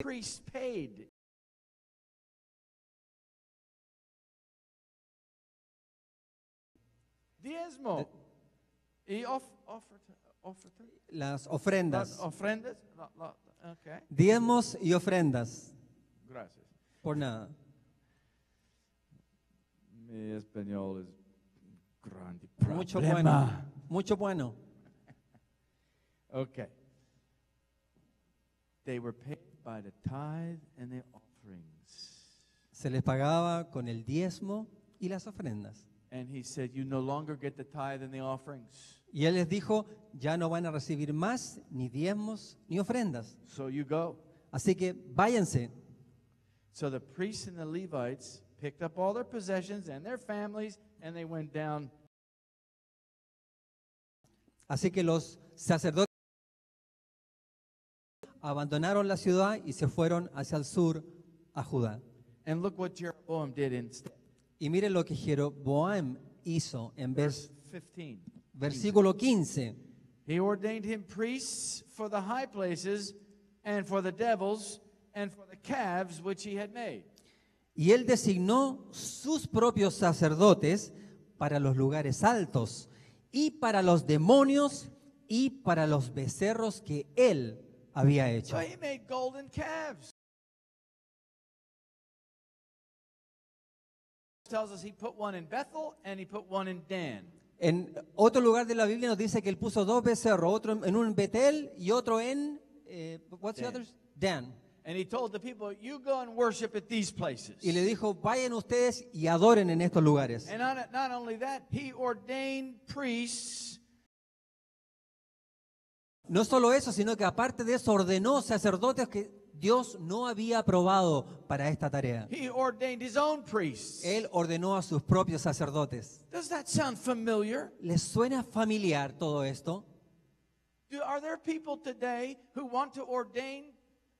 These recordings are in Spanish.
priests paid. Diezmo. Y Las ofrendas. ofrendas. Okay. Diezmos y ofrendas. Gracias. Por nada. Mi español es grande Mucho problema. bueno. Mucho bueno. Okay. They were paid by the tithe and the offerings. Se les pagaba con el diezmo y las ofrendas. And he said, you no longer get the tithe and the offerings. Y él les dijo, ya no van a recibir más ni diezmos ni ofrendas. So you go. Así que váyanse. So the priests and the Levites picked up all their possessions and their families, and they went down. Así que los sacerdotes abandonaron la ciudad y se fueron hacia el sur a Judá. And look what Jeroboam did instead. Y miren lo que Jeroboam hizo en Verse 15. versículo 15. He ordained him priests for the high places and for the devils and for the calves which he had made. Y él designó sus propios sacerdotes para los lugares altos y para los demonios y para los becerros que él había hecho. So he made golden calves. Tells us he put one in Bethel and he put one in Dan. En otro lugar de la Biblia nos dice que él puso dos becerros, otro en un Betel y otro en what's the Dan. others? Dan. And he told the people, you go and worship at these places. Y le dijo, vayan ustedes y adoren en estos lugares. And not only that, he ordained priests. No solo eso, sino que aparte de eso ordenó sacerdotes que Dios no había aprobado para esta tarea. He ordained his own priests. Él ordenó a sus propios sacerdotes. Does that sound familiar? ¿Les suena familiar todo esto? Are there people today who want to ordain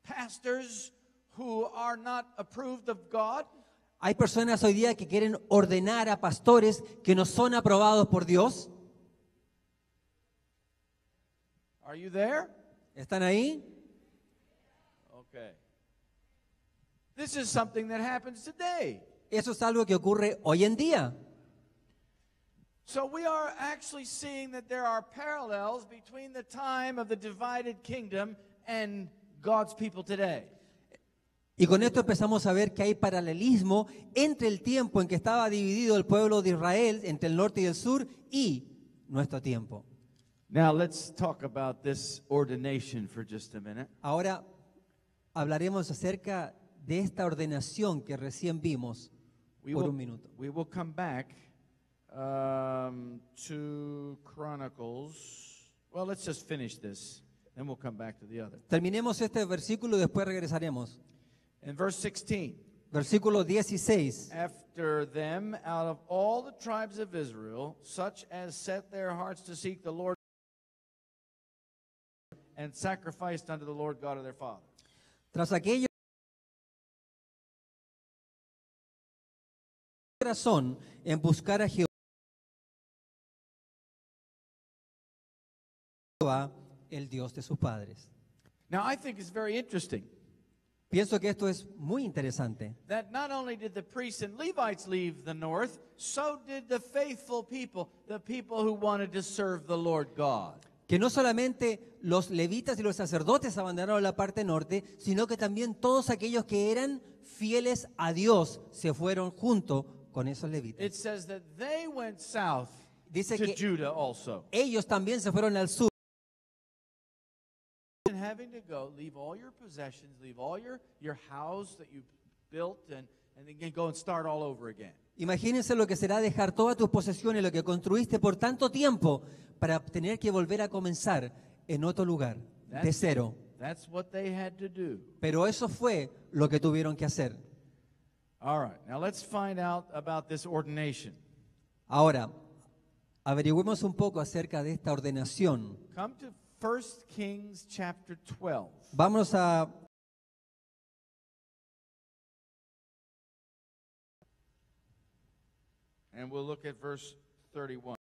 pastors who are not approved of God? Hay personas hoy día que quieren ordenar a pastores que no son aprobados por Dios. Are you there? ¿Están ahí? Okay. This is something that happens today. Eso es algo que ocurre hoy en día. So we are actually seeing that there are parallels between the time of the divided kingdom and God's people today. Y con esto empezamos a ver que hay paralelismo entre el tiempo en que estaba dividido el pueblo de Israel, entre el norte y el sur, y nuestro tiempo. Now let's talk about this ordination for just a minute. Ahora hablaremos acerca de esta ordenación que recién vimos por un minuto. We will come back to Chronicles. Well, let's just finish this, then we'll come back to the other. Terminemos este versículo y después regresaremos. In verse 16, Versículo 16. after them out of all the tribes of Israel, such as set their hearts to seek the Lord and sacrificed unto the Lord God of their fathers. Tras aquello, razón en buscar a Jehová, el Dios de sus padres. Now, I think it's very interesting Pienso que esto es muy interesante. that not only did the priests and Levites leave the north, so did the faithful people, the people who wanted to serve the Lord God. Que no solamente los levitas y los sacerdotes abandonaron la parte norte, sino que también todos aquellos que eran fieles a Dios se fueron junto con esos levitas. It says that they went south Dice to que Judah also. ellos también se fueron al sur. And having to go, leave all your possessions, leave all your house that you built, and then go and start all over again. Imagínense lo que será dejar todas tus posesiones, lo que construiste por tanto tiempo, para tener que volver a comenzar en otro lugar, de cero. That's what they had to do. Pero eso fue lo que tuvieron que hacer. All right, now let's find out about this ordination. Ahora, averigüemos un poco acerca de esta ordenación. Come to 1 Kings chapter 12. Vamos a And we'll look at verse 31.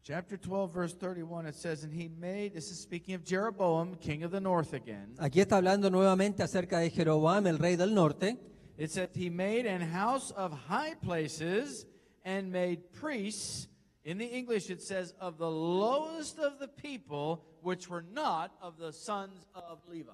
Chapter 12, verse 31, it says, and he made, this is speaking of Jeroboam, king of the north again. Aquí está hablando nuevamente acerca de Jeroboam, el rey del norte. It said, he made an house of high places and made priests. In the English it says, of the lowest of the people, which were not of the sons of Levi.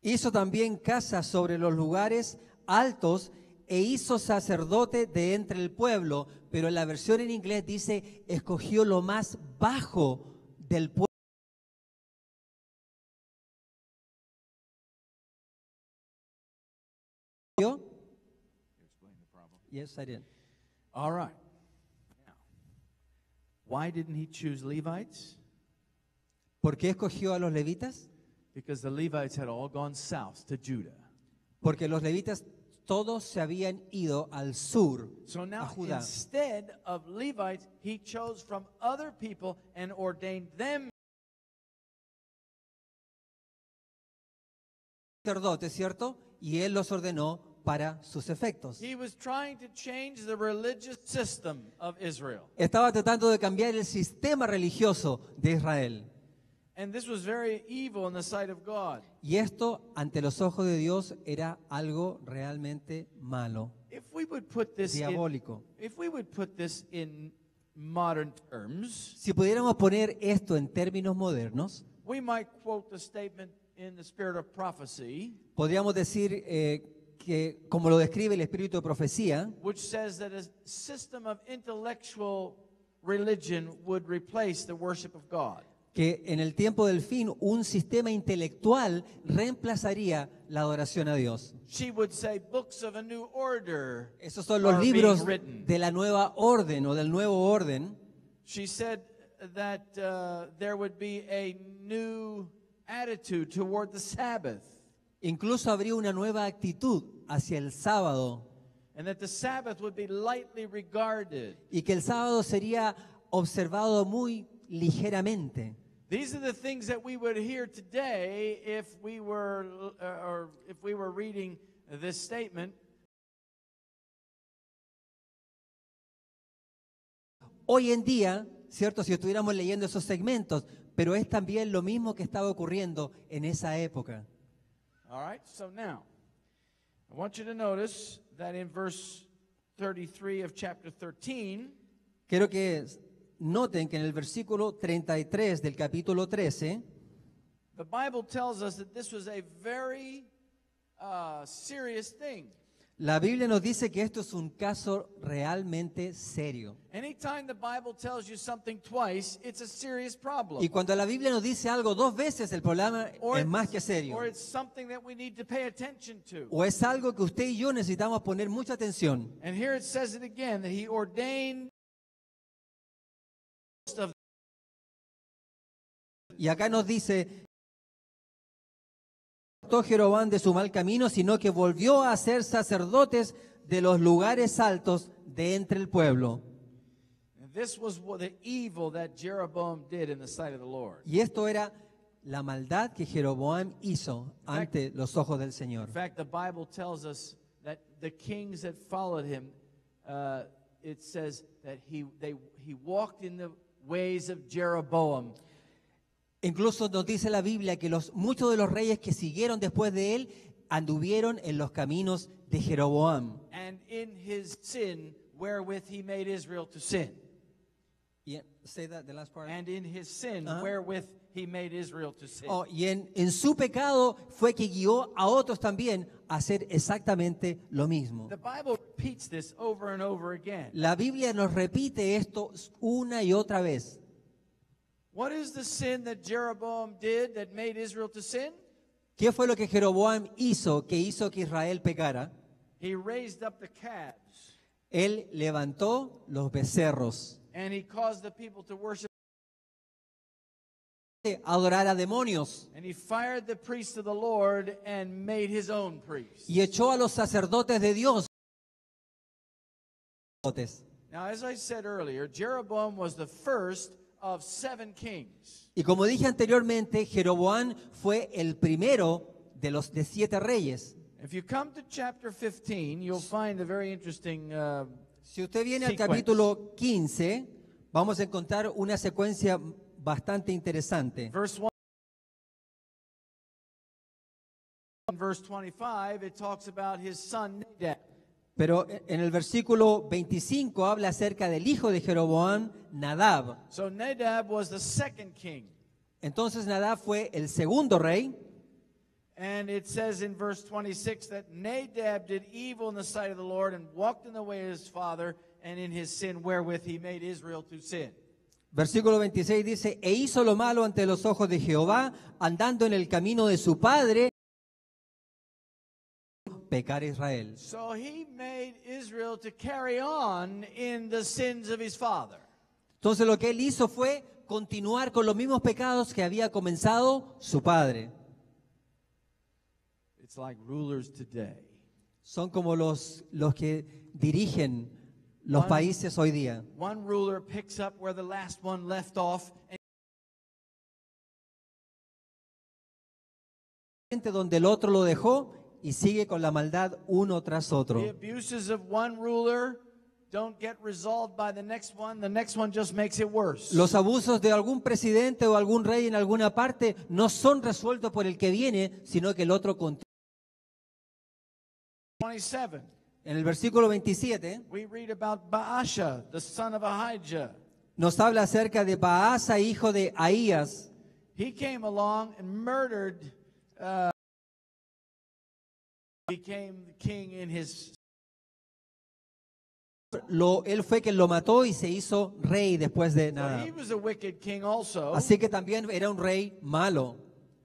Hizo también casas sobre los lugares altos e hizo sacerdote de entre el pueblo, pero en la versión en inglés dice, escogió lo más bajo del pueblo. Yes, I did. All right. Now, why didn't he choose Levites? ¿Por qué escogió a los levitas? Because the Levites had all gone south to Judah. Porque los levitas todos se habían ido al sur, So a now, Judá. instead of Levites, he chose from other people and ordained them. Sacerdotes, ¿cierto? Y él los ordenó para sus efectos. He was trying to change the religious system of Israel. Estaba tratando de cambiar el sistema religioso de Israel. And this was very evil in the sight of God. Y esto, ante los ojos de Dios, era algo realmente malo, If we would put this diabólico. if we would put this in modern terms, Si pudiéramos poner esto en términos modernos, we might quote the statement in the spirit of prophecy, podríamos decir que, como lo describe el espíritu de profecía, which says that a system of intellectual religion would replace the worship of God. que en el tiempo del fin un sistema intelectual reemplazaría la adoración a Dios. She would say books of a new order Esos son los are libros being written. de la nueva orden o del nuevo orden. She said that there would be a new attitude toward the Sabbath, Incluso habría una nueva actitud hacia el sábado and that the Sabbath would be lightly regarded. y que el sábado sería observado muy ligeramente. These are the things that we would hear today if we were reading this statement. Hoy en día, ¿cierto? Si estuviéramos leyendo esos segmentos, pero es también lo mismo que estaba ocurriendo en esa época. All right, so now, I want you to notice that in verse 33 of chapter 13, Quiero que noten que en el versículo 33 del capítulo 13, the Bible tells us that this was a very serious thing. la Biblia nos dice que esto es un caso realmente serio. Anytime the Bible tells you something twice, it's a serious problem. Y cuando la Biblia nos dice algo dos veces, el problema es más que serio. or it's something that we need to pay attention to. O es algo que usted y yo necesitamos poner mucha atención. And here it says it again, that he ordained of Y acá nos dice, no Jeroboam de su mal camino, sino que volvió a ser sacerdotes de los lugares altos de entre el pueblo. and this was the evil that Jeroboam did in the sight of the Lord. Y esto era la maldad que Jeroboam hizo ante los ojos del Señor. In fact, the Bible tells us that the kings that followed him, it says that he walked in the ways of Jeroboam. Incluso nos dice la Biblia que muchos de los reyes que siguieron después de él anduvieron en los caminos de Jeroboam. And in his sin, wherewith he made Israel to sin. Say that, the last part. And in his sin, Uh-huh. wherewith he made Israel to sin. Oh, y en su pecado fue que guió a otros también a hacer exactamente lo mismo. The Bible repeats this over and over again. La Biblia nos repite esto una y otra vez. What is the sin that Jeroboam did that made Israel to sin? ¿Qué fue lo que Jeroboam hizo que hizo que Israel pecara? He raised up the calves, Él levantó los becerros, and he caused the people to worship, a adorar a demonios, and he fired the priests of the Lord and made his own priests. y echó a los sacerdotes de Dios. Now, as I said earlier, Jeroboam was the first of 7 kings. Y como dije anteriormente, Jeroboam fue el primero de 7 reyes. If you come to chapter 15, you'll find a very interesting Si usted viene al Sequence. capítulo 15, vamos a encontrar una secuencia bastante interesante. Verse 1 and verse 25, it talks about his son Nadab. Pero en el versículo 25 habla acerca del hijo de Jeroboam, Nadab. So Nadab was the second king. Entonces Nadab fue el segundo rey. And it says in verse 26 that Nadab did evil in the sight of the Lord and walked in the way of his father and in his sin wherewith he made Israel to sin. Versículo 26 dice, e hizo lo malo ante los ojos de Jehová, andando en el camino de su padre, pecar a Israel. So he made Israel to carry on in the sins of his father. Entonces lo que él hizo fue continuar con los mismos pecados que había comenzado su padre. It's like rulers today. Son como los que dirigen los países hoy día. One ruler picks up where the last one left off. Donde el otro lo dejó y sigue con la maldad uno tras otro. The abuses of one ruler don't get resolved by the next one. The next one just makes it worse. Los abusos de algún presidente o algún rey en alguna parte no son resueltos por el que viene, sino que el otro continúa. 27. En el versículo 27 We read about Baasha, the son of Ahijah. nos habla acerca de Baasa, hijo de Ahías. He came along and murdered, became the king in his. Él fue quien lo mató y se hizo rey después de So nada. he was a wicked king also. Así que también era un rey malo.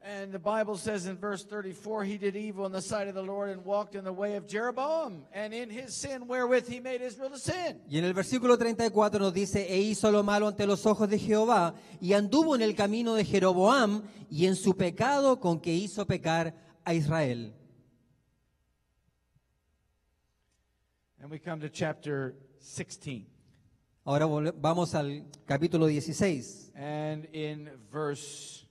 And the Bible says in verse 34, he did evil in the sight of the Lord and walked in the way of Jeroboam, and in his sin wherewith he made Israel to sin. Y en el versículo 34 nos dice, e hizo lo malo ante los ojos de Jehová, y anduvo en el camino de Jeroboam, y en su pecado con que hizo pecar a Israel. And we come to chapter 16. Ahora vamos al capítulo 16, And in verse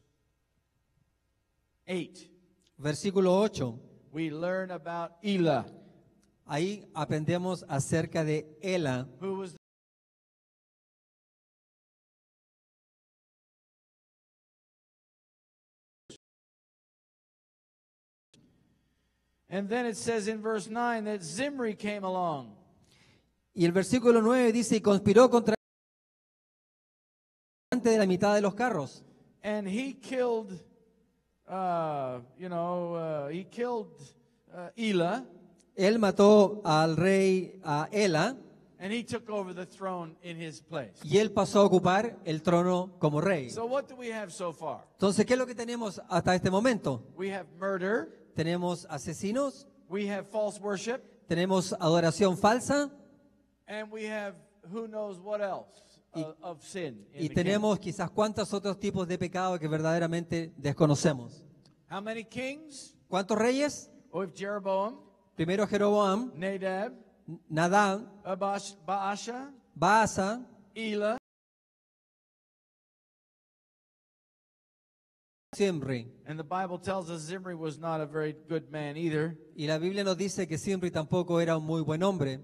8, versículo 8. we learn about Elah, Ahí aprendemos acerca de Ela, who was And then it says in verse 9 that Zimri came along. y el versículo 9 dice, y conspiró contra de la mitad de los carros. And he killed, he killed Elah, Él mató al rey a Ela, and he took over the throne in his place. y él pasó a ocupar el trono como rey. So what do we have so far? Entonces, ¿qué es lo que tenemos hasta este momento? We have murder, Tenemos asesinos, we have false worship, tenemos adoración falsa and we have who knows what else of sin. in y the tenemos quizás cuántos otros tipos de pecado que verdaderamente desconocemos. kingdom. How many kings? ¿Cuántos reyes? We have Jeroboam, Primero Jeroboam, Nadab, Nadab, Baasha, Baasa, Elah, Zimri. and the Bible tells us Zimri was not a very good man either. Y la Biblia nos dice que Zimri tampoco era un muy buen hombre.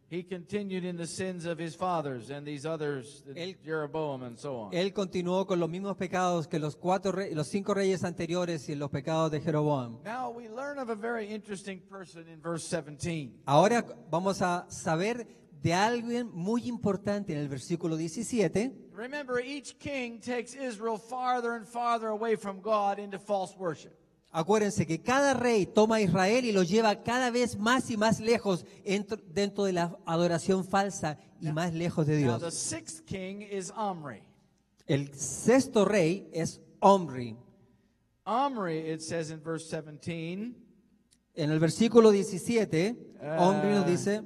He continued in the sins of his fathers and these others, Jeroboam and so on. Él continuó con los mismos pecados que los 5 reyes anteriores y los pecados de Jeroboam. Now we learn of a very interesting person in verse 17. Ahora vamos a saber de alguien muy importante en el versículo 17. Remember, each king takes Israel farther and farther away from God into false worship. Acuérdense que cada rey toma a Israel y lo lleva cada vez más y más lejos dentro de la adoración falsa y más lejos de Now the Dios. sixth king is Omri. El sexto rey es Omri. Omri, it says in verse 17, En el versículo 17, Omri nos dice,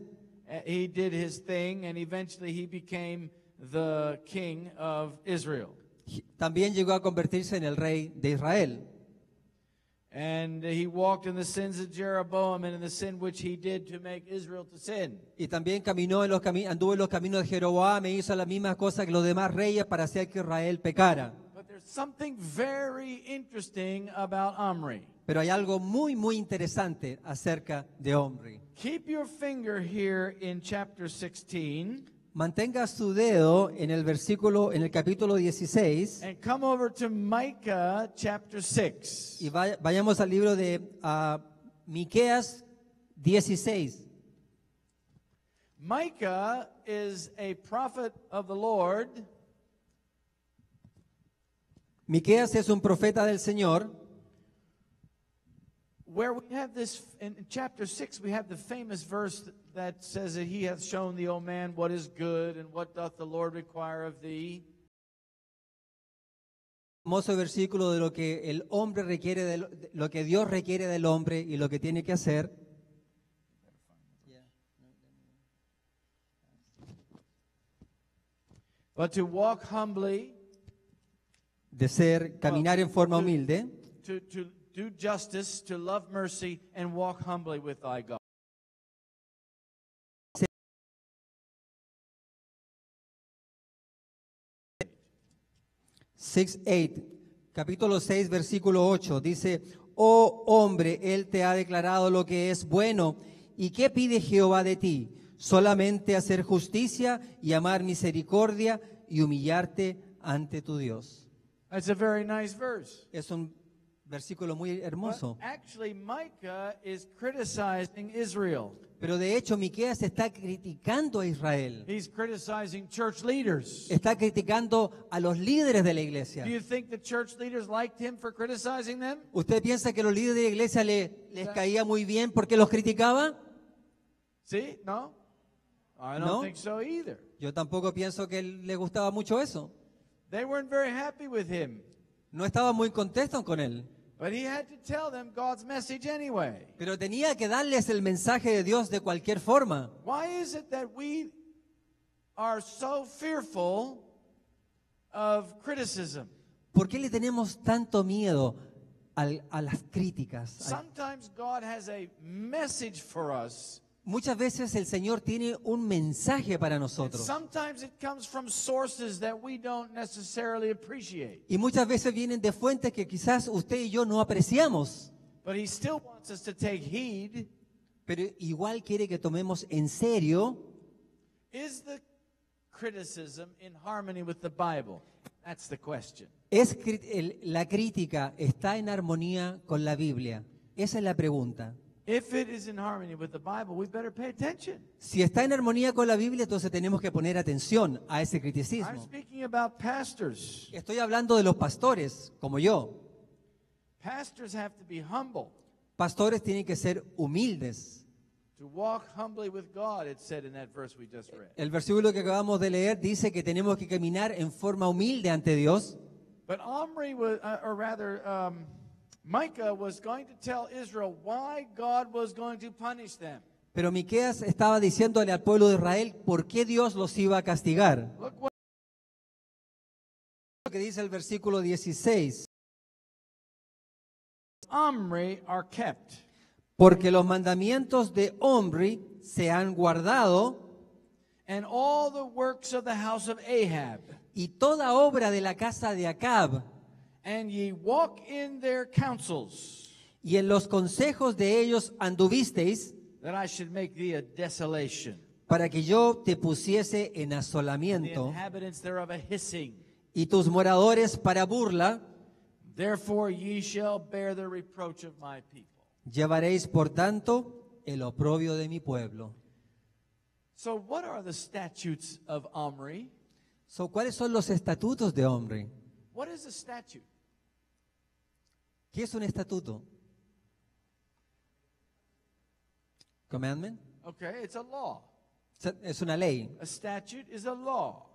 he did his thing and eventually he became the king of Israel. también llegó a convertirse en el rey de Israel. And he walked in the sins of Jeroboam and in the sin which he did to make Israel to sin. Y también anduvo en los caminos de Jeroboam e hizo las mismas cosas que los demás reyes para hacer que Israel pecara. But there's something very interesting about Omri. Pero hay algo muy, muy interesante acerca de Omri. Keep your finger here in chapter 16. Mantenga su dedo en el versículo, en el capítulo 16 and come over to Micah chapter 6. y vayamos al libro de Miqueas 16. Micah is a prophet of the Lord Miqueas es un profeta del Señor, where we have this, in chapter 6, we have the famous verse that says that he hath shown thee, O man, what is good, and what doth the Lord require of thee. Hermoso versículo de lo que el hombre requiere, de lo que Dios requiere del hombre y lo que tiene que hacer. But to walk humbly, De ser, caminar en forma humilde, to do justice, to love mercy, and walk humbly with thy God. Capítulo 6, versículo 8, dice: Oh hombre, Él te ha declarado lo que es bueno. ¿Y qué pide Jehová de ti? Solamente hacer justicia y amar misericordia y humillarte ante tu Dios. That's a very nice verse. Es un versículo muy But hermoso. actually, Micah is criticizing Israel. Pero de hecho, Miqueas está criticando a Israel. He's criticizing church leaders. Está criticando a los líderes de la iglesia. Do you think the church leaders liked him for criticizing them? ¿Usted piensa que los líderes de la iglesia les caía muy bien porque los criticaba? See? No? I don't No. think so either. Yo tampoco pienso que le gustaba mucho eso. They weren't very happy with him. No estaba muy contento con él. But he had to tell them God's message anyway. Pero tenía que darles el mensaje de Dios de cualquier forma. Why is it that we are so fearful of criticism? ¿Por qué le tenemos tanto miedo a las críticas? Sometimes God has a message for us. Muchas veces el Señor tiene un mensaje para And nosotros. sometimes it comes from sources that we don't necessarily appreciate. Y muchas veces vienen de fuentes que quizás usted y yo no apreciamos. But he still wants us to take heed. Pero igual quiere que tomemos en serio. Is the criticism in harmony with the Bible? That's the question. La crítica está en armonía con la Biblia. Esa es la pregunta. If it is in harmony with the Bible, we better pay attention. Si está en armonía con la Biblia, entonces tenemos que poner atención a ese I'm criticismo. speaking about pastors. Estoy hablando de los pastores, como yo. Pastors have to be humble. Pastores tienen que ser humildes. To walk humbly with God, it said in that verse we just read. El versículo que acabamos de leer dice que tenemos que caminar en forma humilde ante Dios. But Omri was, Micah was going to tell Israel why God was going to punish them. Pero Miqueas estaba diciéndole al pueblo de Israel por qué Dios los iba a castigar. Look what Lo que dice el versículo 16. Omri are kept. Porque los mandamientos de Omri se han guardado And all the works of the house of Ahab. y toda obra de la casa de Acab And ye walk in their counsels, y en los consejos de ellos anduvisteis that I should make thee a desolation. para que yo te pusiese en The asolamiento inhabitants thereof a hissing. y tus moradores para burla. Therefore ye shall bear the reproach of my people. Llevaréis por tanto el oprobio de mi pueblo. So what are the statutes of Omri? ¿Cuáles son los estatutos de Omri? What is a statute? ¿Qué es un estatuto? Commandment. Okay, it's a law. Es una ley. A statute is a law.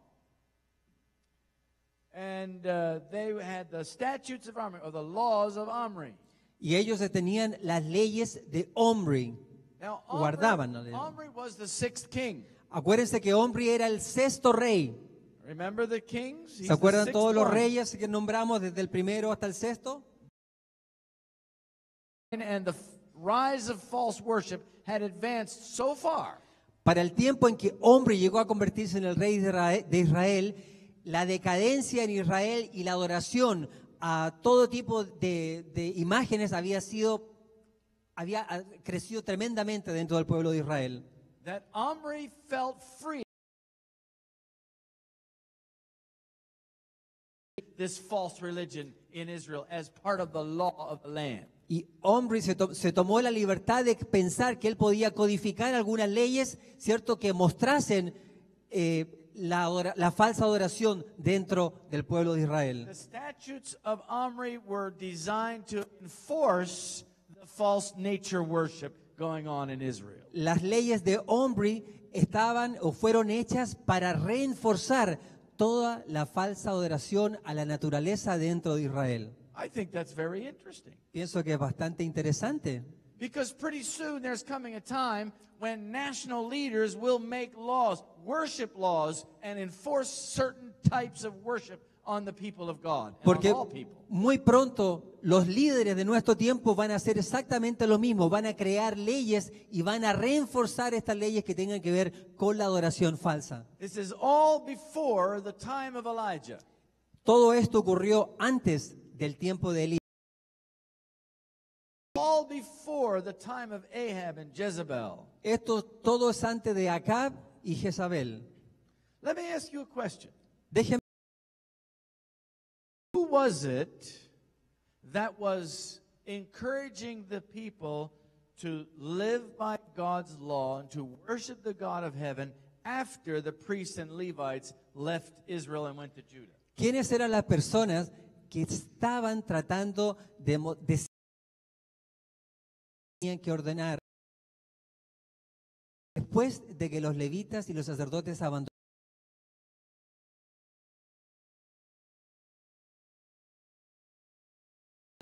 And they had the statutes of Omri, or the laws of Omri. Y ellos tenían las leyes de Omri. Now, Guardaban la ley. Omri was the sixth king. Acuérdense que Omri era el sexto rey. Remember the kings? He's ¿Se acuerdan the todos sixth los one. reyes que nombramos desde el primero hasta el sexto? And the rise of false worship had advanced so far Para el tiempo en que Omri llegó a convertirse en el rey de Israel, la decadencia en Israel y la adoración a todo tipo de imágenes había crecido tremendamente dentro del pueblo de Israel. that Omri felt free this false religion in Israel as part of the law of the land. Y Omri se tomó la libertad de pensar que él podía codificar algunas leyes, ¿cierto?, que mostrasen la falsa adoración dentro del pueblo de Israel. The statutes of Omri were designed to enforce the false nature worship going on in Israel. Las leyes de Omri estaban o fueron hechas para reenforzar toda la falsa adoración a la naturaleza dentro de Israel. I think that's very interesting. Pienso que es bastante interesante. Because pretty soon there's coming a time when national leaders will make laws, worship laws, and enforce certain types of worship on the people of God, and Porque on all people. muy pronto los líderes de nuestro tiempo van a hacer exactamente lo mismo, van a crear leyes y van a reenforzar estas leyes que tengan que ver con la adoración falsa. This is all before the time of Elijah. Todo esto ocurrió antes del tiempo de Elías. All before the time of Ahab and Jezebel. Esto todo es antes de Acab y Jezabel. Let me ask you a question. Déjenme, Who was it that was encouraging the people to live by God's law and to worship the God of heaven after the priests and Levites left Israel and went to Judah? ¿quiénes eran las personas que estaban tratando de tenían que ordenar después de que los levitas y los sacerdotes abandonaron?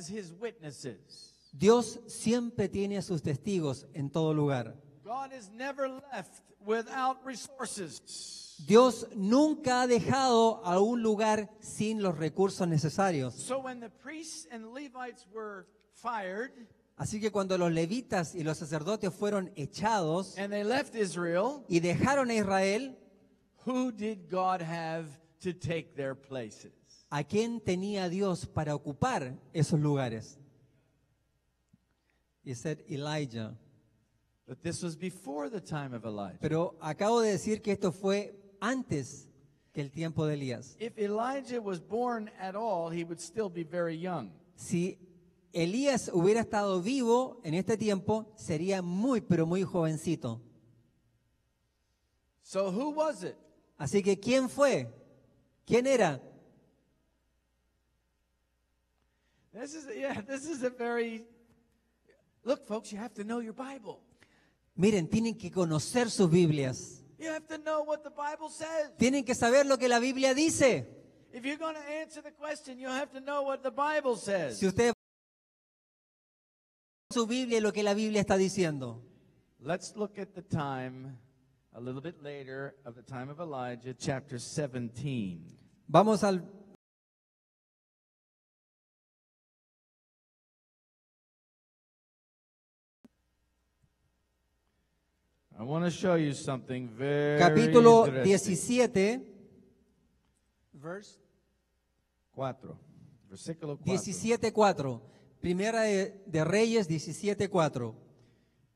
As his witnesses. Dios siempre tiene a sus testigos en todo lugar. God is never left without resources. Dios nunca ha dejado a un lugar sin los recursos necesarios. So when the priests and Levites were fired Así que cuando los levitas y los sacerdotes fueron echados and they left Israel, y dejaron a Israel, who did God have to take their places? ¿a quién tenía Dios para ocupar esos lugares? He said Elijah. But this was before the time of Elijah. Pero acabo de decir que esto fue antes que el tiempo de Elías. If Elijah was born at all, he would still be very young. Si Elías hubiera estado vivo en este tiempo, sería muy, pero muy jovencito. So who was it? Así que, ¿quién fue? ¿Quién era? This is a very... Look, folks, you have to know your Bible. Miren, tienen que conocer sus Biblias. You have to know what the Bible says. Tienen que saber lo que la Biblia dice. If you're going to answer the question, you have to know what the Bible says. Si usted su Biblia y lo que la Biblia está diciendo. Let's look at the time, a little bit later, of the time of Elijah, chapter 17. Vamos al I want to show you something very capítulo interesting. 17, verse 4, versículo 4. 17:4. Primera de Reyes 17:4.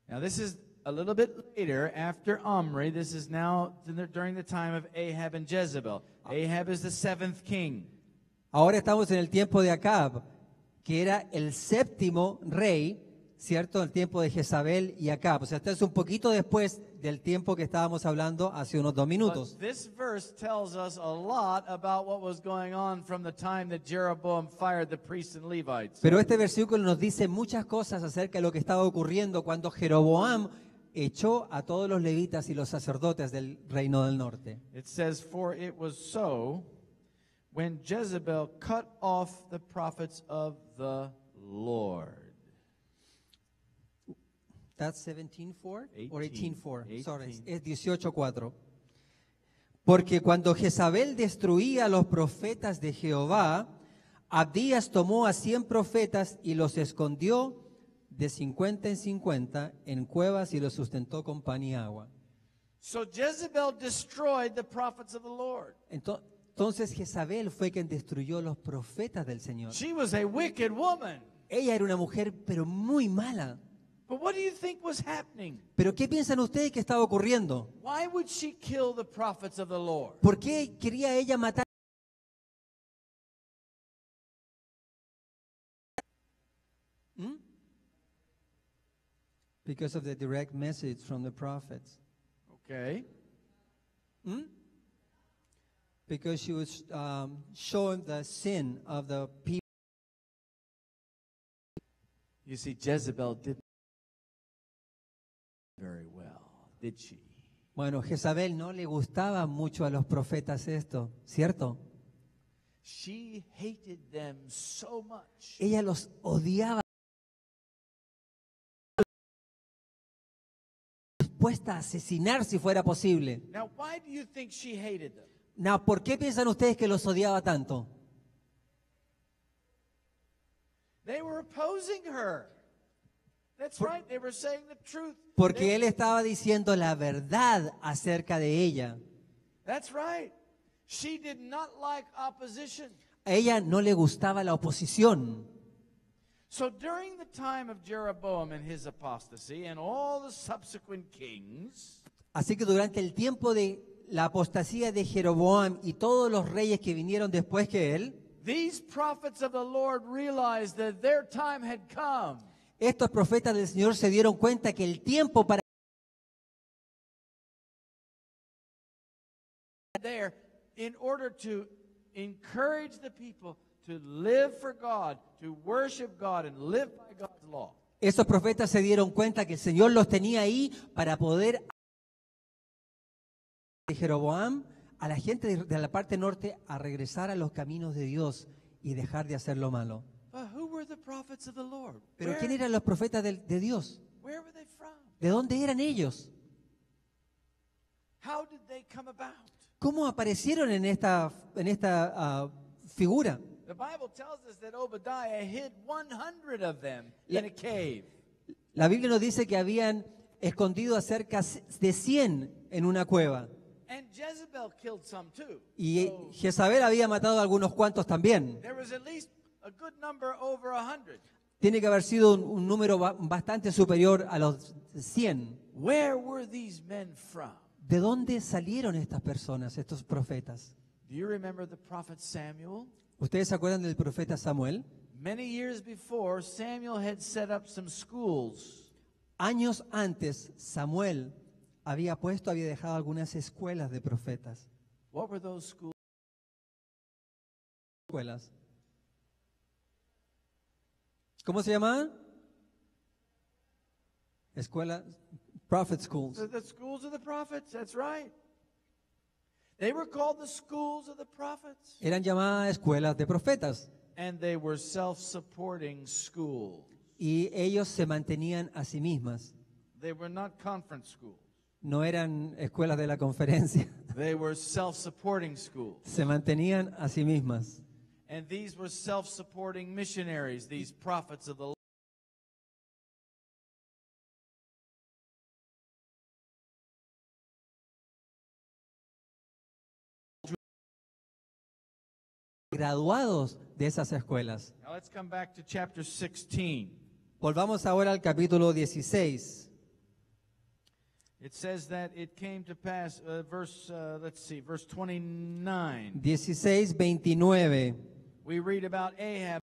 Now this is a little bit later, after Omri. This is now during the time of Ahab and Jezebel. Ahab is the 7th king. Ahora estamos en el tiempo de Acab, que era el séptimo rey, ¿cierto? El tiempo de Jezabel y Acab. O sea, esto es un poquito después del tiempo que estábamos hablando hace unos 2 minutos. But this verse tells us a lot about what was going on from the time that Jeroboam fired the priests and Levites. Pero este versículo nos dice muchas cosas acerca de lo que estaba ocurriendo cuando Jeroboam echó a todos los levitas y los sacerdotes del reino del norte. It says, "For it was so when Jezebel cut off the prophets of the Lord." That's 17:4 or 18:4. 18. Sorry, es 18:4. Porque cuando Jezabel destruía a los profetas de Jehová, Abdías tomó a 100 profetas y los escondió de 50 en 50 en cuevas y los sustentó con pan y agua. So Jezebel destroyed the prophets of the Lord. Entonces Jezabel fue quien destruyó los profetas del Señor. She was a wicked woman. Ella era una mujer pero muy mala. But what do you think was happening? ¿Pero qué piensan ustedes que estaba ocurriendo? Why would she kill the prophets of the Lord? ¿Por qué quería ella matar Because of the direct message from the prophets. Okay. Hmm? Because she was showing the sin of the people. You see, Jezebel didn't very well, did she? Bueno, Jezabel no le gustaba mucho a los profetas esto, ¿cierto? She hated them so much. Ella los odiaba, dispuesta a asesinar si fuera posible. Now, why do you think she hated them? Now, ¿por qué piensan ustedes que los odiaba tanto? They were opposing her. That's right, they were saying the truth. Porque él estaba diciendo la verdad acerca de ella. That's right. She did not like opposition. A ella no le gustaba la oposición. So during the time of Jeroboam and his apostasy and all the subsequent kings, Así que durante el tiempo de la apostasía de Jeroboam y todos los reyes que vinieron después que él, these prophets of the Lord realized that their time had come. estos profetas del Señor se dieron cuenta que el tiempo para There, in order to encourage the people to live for God, to worship God and live by God's law. esos profetas se dieron cuenta que el Señor los tenía ahí para poder de Jeroboam a la gente de la parte norte a regresar a los caminos de Dios y dejar de hacer lo malo. But who were the prophets of the Lord? Pero ¿quién eran los profetas de Dios? Where were they from? ¿De dónde eran ellos? How did they come about? ¿Cómo aparecieron en esta figura? The Bible tells us that Obadiah hid 100 of them in a cave. La Biblia nos dice que habían escondido a cerca de 100 en una cueva. And Jezebel killed some too. Y So Jezabel había matado a algunos cuantos también. there was at least a good number over 100. Tiene que haber sido un número bastante superior a los 100. Where were these men from? ¿De dónde salieron estas personas, estos profetas? Do you remember the prophet Samuel? ¿Ustedes se acuerdan del profeta Samuel? Many years before, Samuel had set up some schools. Años antes, Samuel había dejado algunas escuelas de profetas. What were those schools? Escuelas. ¿Cómo se llamaban? Escuela, prophet schools. The schools of the prophets, that's right. They were called the schools of the prophets. Eran llamadas escuelas de profetas. And they were self-supporting schools. Y ellos se mantenían a sí mismas. They were not conference schools. No eran escuelas de la conferencia. They were self-supporting schools. Se mantenían a sí mismas. And these were self-supporting missionaries, these prophets of the Lord. Graduados de esas escuelas. Now let's come back to chapter 16. Volvamos ahora al capítulo 16. It says that it came to pass, verse 29. 16:29. We read about Ahab.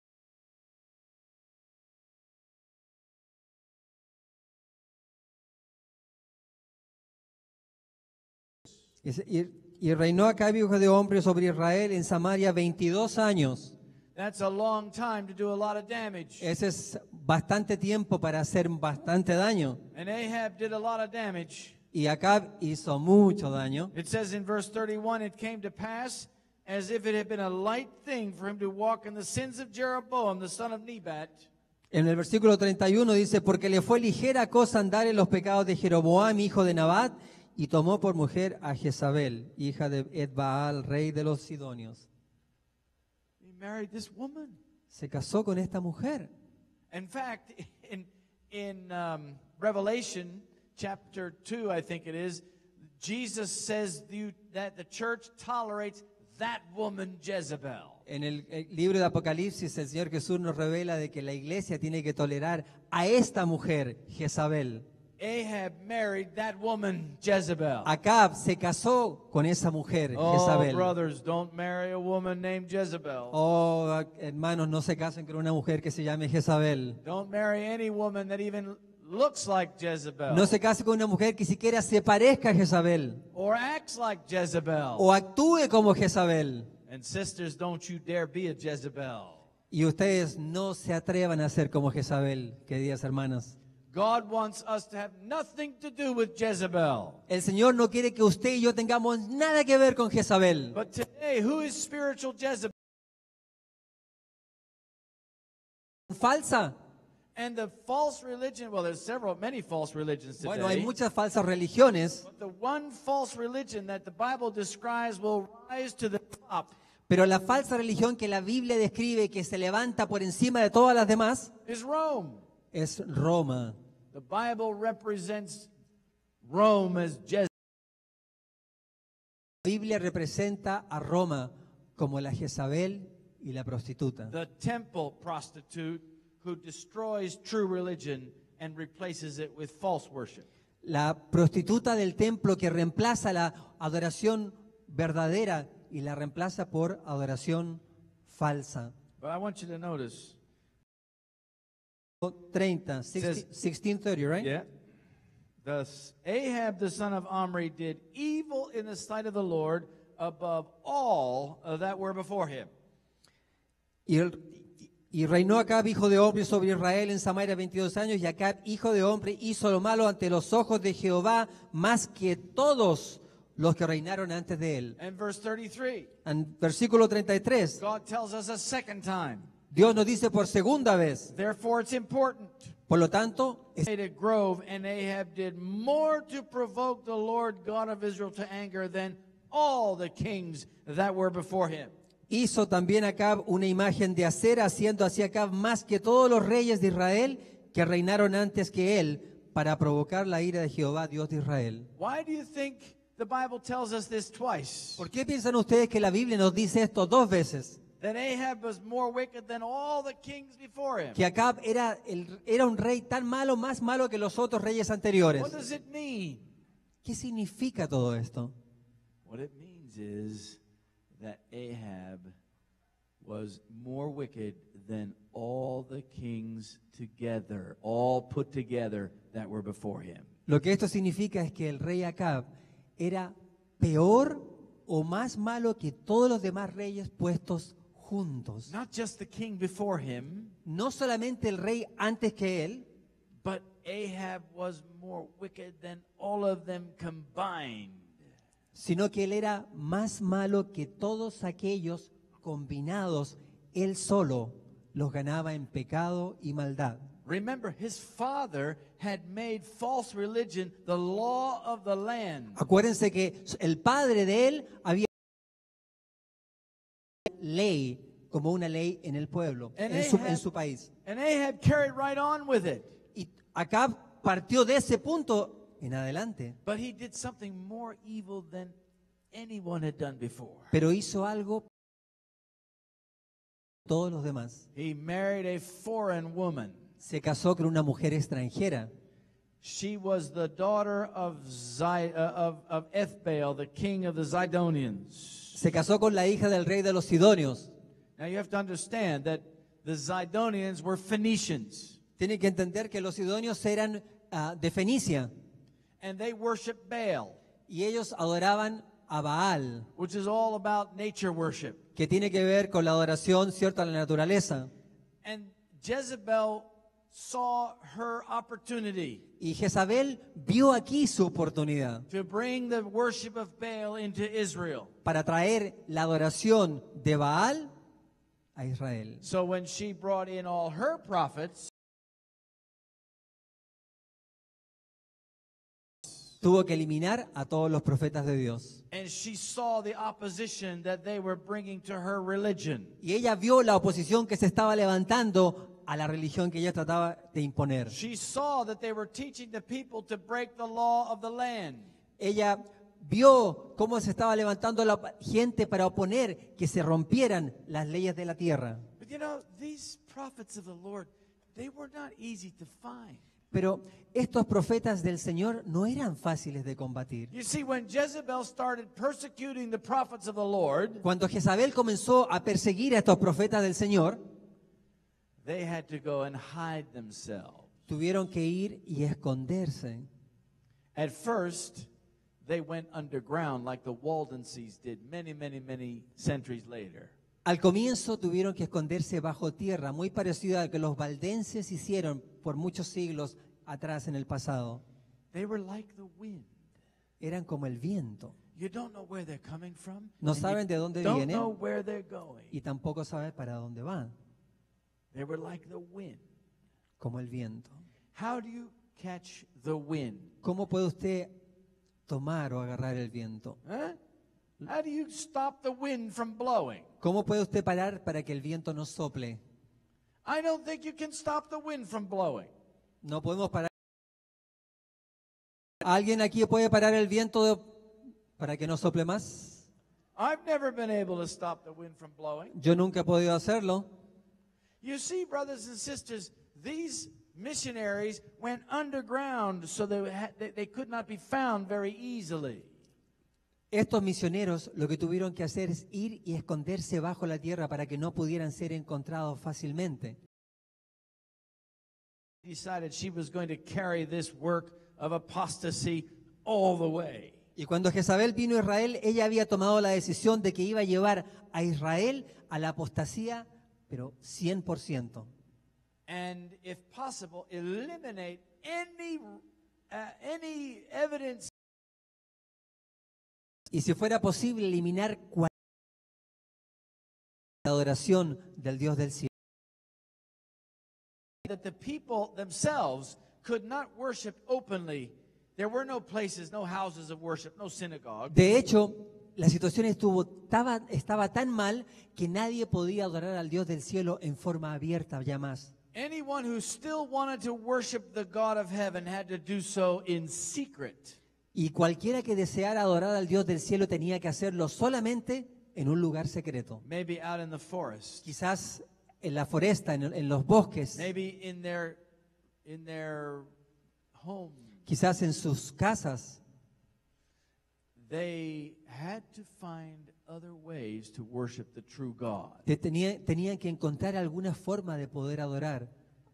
Y reinó Acab, hijo de hombre, sobre Israel en Samaria 22 años. That's a long time to do a lot of damage. Ese es bastante tiempo para hacer bastante daño. And Ahab did a lot of damage. Y Acab hizo mucho daño. It says in verse 31, it came to pass as if it had been a light thing for him to walk in the sins of Jeroboam, the son of Nebat. En el versículo 31 dice, porque le fue ligera cosa andar en los pecados de Jeroboam, hijo de Nabat, y tomó por mujer a Jezabel, hija de Edbaal, rey de los Sidonios. He married this woman. Se casó con esta mujer. In fact, in Revelation chapter 2, I think it is, Jesus says that the church tolerates that woman Jezebel. En el libro de Apocalipsis, el Señor Jesús nos revela de que la iglesia tiene que tolerar a esta mujer, Jezabel. Ahab married that woman Jezebel. Acab se casó con esa mujer, Oh, Jezabel. brothers, don't marry a woman named Jezebel. Oh, hermanos, no se casen con una mujer que se llame Jezabel. Don't marry any woman that even looks like Jezebel No se case con una mujer que siquiera se parezca a Jezabel or acts like Jezebel. o actúe como Jezabel. And sisters, don't you dare be a Jezebel. Y ustedes no se atrevan a ser como Jezabel, queridas hermanas. God wants us to have nothing to do with Jezebel. El Señor no quiere que usted y yo tengamos nada que ver con Jezabel. But today, who is spiritual Jezebel? ¿Falsa? And the false religion, well, there's many false religions today. Bueno, hay muchas falsas religiones, But the one false religion that the Bible describes will rise to the top pero la falsa religión que la Biblia describe que se levanta por encima de todas las demás is Rome. es Roma. The Bible represents Rome as Jezebel. La Biblia representa a Roma como la Jezabel y la prostituta. The temple prostitute who destroys true religion and replaces it with false worship. La prostituta del templo que reemplaza la adoración verdadera y la reemplaza por adoración falsa. But I want you to notice, 30, 1630, right? yeah, thus Ahab the son of Omri did evil in the sight of the Lord above all that were before him. Y reinó Acab, hijo de hombre, sobre Israel en Samaria 22 años, y Acab, hijo de hombre, hizo lo malo ante los ojos de Jehová más que todos los que reinaron antes de él. And verse 33, En versículo 33, God tells us a second time. Dios nos dice por segunda vez, Therefore it's important. por lo tanto, Made a grove, and Ahab did more to provoke the Lord God of Israel to anger than all the kings that were before him. hizo también Acab una imagen de acera, haciendo así Acab más que todos los reyes de Israel que reinaron antes que él, para provocar la ira de Jehová, Dios de Israel. Why do you think the Bible tells us this twice? ¿Por qué piensan ustedes que la Biblia nos dice esto dos veces? That Ahab was more wicked than all the kings before him. Que Acab era un rey tan malo, más malo que los otros reyes anteriores. What does it mean? ¿Qué significa todo esto? What it means is that Ahab was more wicked than all the kings together, all put together that were before him. Lo que esto significa es que el rey Acab era peor o más malo que todos los demás reyes puestos juntos. Not just the king before him, No solamente el rey antes que él, but Ahab was more wicked than all of them combined. sino que él era más malo que todos aquellos combinados. Él solo los ganaba en pecado y maldad. Remember, his father had made false religion the law of the land. Acuérdense que el padre de él había ley como una ley en el pueblo, en su país. And Ahab carried right on with it. Y Acab partió de ese punto en adelante, But he did something more evil than anyone had done before. pero hizo algo todos los demás. He married a foreign woman. Se casó con una mujer extranjera. She was the daughter of Ethbaal, the king of the Zidonians. Se casó con la hija del rey de los Sidonios. Now you have to understand that the Zidonians were Phoenicians, Tienen que entender que los Sidonios eran de Fenicia and they worshiped Baal, y ellos adoraban a Baal, which is all about nature worship. que tiene que ver con la adoración cierta a la naturaleza. And Jezebel saw her opportunity Y Jezabel vio aquí su oportunidad to bring the worship of Baal into Israel. para traer la adoración de Baal a Israel. So when she brought in all her prophets, Tuvo que eliminar a todos los profetas de Dios. and she saw the opposition that they were bringing to her religion, Y ella vio la oposición que se estaba levantando a la religión que ella trataba de imponer. she saw that they were teaching the people to break the law of the land. Ella vio cómo se estaba levantando la gente para oponer que se rompieran las leyes de la tierra. But you know, these prophets of the Lord, they were not easy to find. Pero estos profetas del Señor no eran fáciles de combatir. You see, when Jezebel started persecuting the prophets of the Lord, Cuando Jezabel comenzó a perseguir a estos profetas del Señor, they had to go and hide themselves. tuvieron que ir y esconderse. At first, they went underground like the Waldenses did many centuries later. Al comienzo tuvieron que esconderse bajo tierra, muy parecido a lo que los valdenses hicieron por muchos siglos atrás en el pasado. They were like the wind. Eran como el viento. You don't know where they're coming from. No and you saben de dónde don't vienen know where they're going. y tampoco saben para dónde van, They were like the wind. como el viento. How do you catch the wind? ¿Cómo puede usted tomar o agarrar el viento? Huh? How do you stop the wind from blowing? ¿Cómo puede usted parar para que el viento no sople? I don't think you can stop the wind from blowing. No podemos parar. ¿Alguien aquí puede parar el viento para que no sople más? I've never been able to stop the wind from blowing. Yo nunca he podido hacerlo. You see, brothers and sisters, these missionaries went underground so they could not be found very easily. Estos misioneros lo que tuvieron que hacer es ir y esconderse bajo la tierra para que no pudieran ser encontrados fácilmente. Decided she was going to carry this work of apostasy all the way. Y cuando Jezabel vino a Israel, ella había tomado la decisión de que iba a llevar a Israel a la apostasía, pero 100%. And if possible, eliminate any evidence Y si fuera posible, eliminar cualquier adoración del Dios del cielo. that the people themselves could not worship openly. There were no places, no houses of worship, no synagogue. De hecho, la situación estaba tan mal que nadie podía adorar al Dios del cielo en forma abierta ya más. Anyone who still wanted to worship the God of heaven had to do so in secret. Y cualquiera que deseara adorar al Dios del cielo tenía que hacerlo solamente en un lugar secreto. Maybe out in the forest. Quizás en la foresta, en los bosques, Maybe in their home. quizás en sus casas. They had to find other ways to worship the true God. Tenían que encontrar alguna forma de poder adorar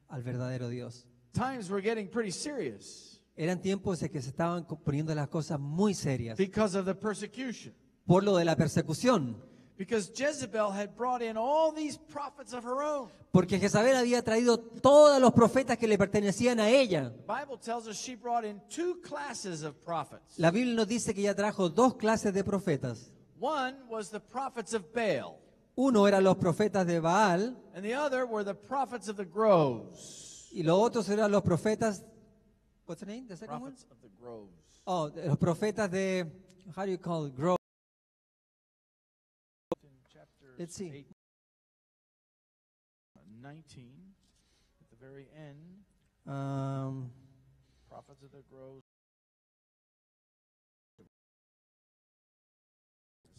al verdadero Dios. Times were getting pretty serious Eran tiempos en que se estaban poniendo las cosas muy serias because of the persecution. por lo de la persecución. Because Jezebel had brought in all these prophets of her own. Porque Jezabel había traído todos los profetas que le pertenecían a ella. The Bible tells us she brought in two classes of prophets. La Biblia nos dice que ella trajo dos clases de profetas. One was the prophets of Baal, Uno eran los profetas de Baal and the other were the prophets of the groves. y los otros eran los profetas. What's the name? The second one? Prophets of the groves. Oh, los profetas de. How do you call it? Grove. In chapter Let's see. 8, 19, at the very end, prophets of the groves.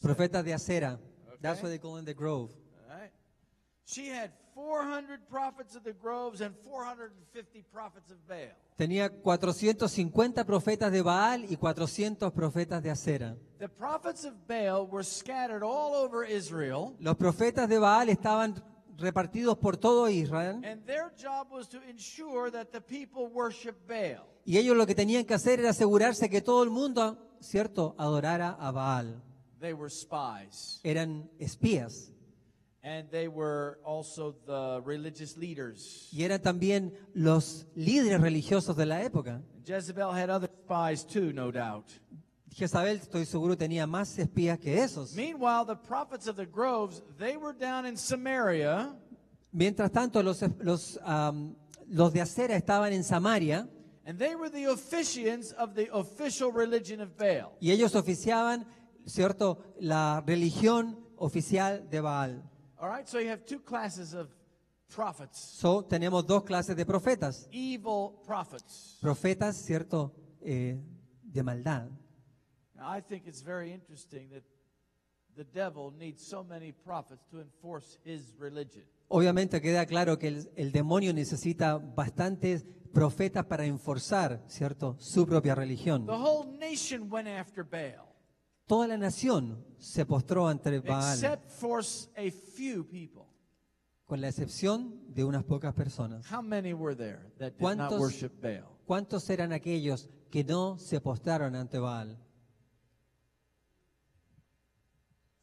Profetas de acera. That's Okay. what they call in the grove. All right. She had 400 prophets of the groves and 450 prophets of Baal. Tenía 450 profetas de Baal y 400 profetas de acera. The prophets of Baal were scattered all over Israel, Los profetas de Baal estaban repartidos por todo Israel and their job was to ensure that the people worship Baal. y ellos lo que tenían que hacer era asegurarse que todo el mundo, cierto, adorara a Baal. They were spies, Eran espías and they were also the religious leaders. y eran también los líderes religiosos de la época. And Jezebel had other spies too, no doubt. Jezabel, estoy seguro, tenía más espías que esos. Meanwhile, the prophets of the groves, they were down in Samaria, Mientras tanto, los de acera estaban en Samaria and they were the officiants of the official religion of Baal. y ellos oficiaban, cierto, la religión oficial de Baal. All right, so you have two classes of prophets. Tenemos dos clases de profetas. Evil prophets. Profetas, cierto, de maldad. Now, I think it's very interesting that the devil needs so many prophets to enforce his religion. Obviamente queda claro que el demonio necesita bastantes profetas para enforzar, cierto, su propia religión. The whole nation went after Baal, Toda la nación se postró ante Baal, except for a few people. con la excepción de unas pocas personas. How many were there that did not ¿Cuántos, worship Baal? cuántos eran aquellos que no se postraron ante Baal?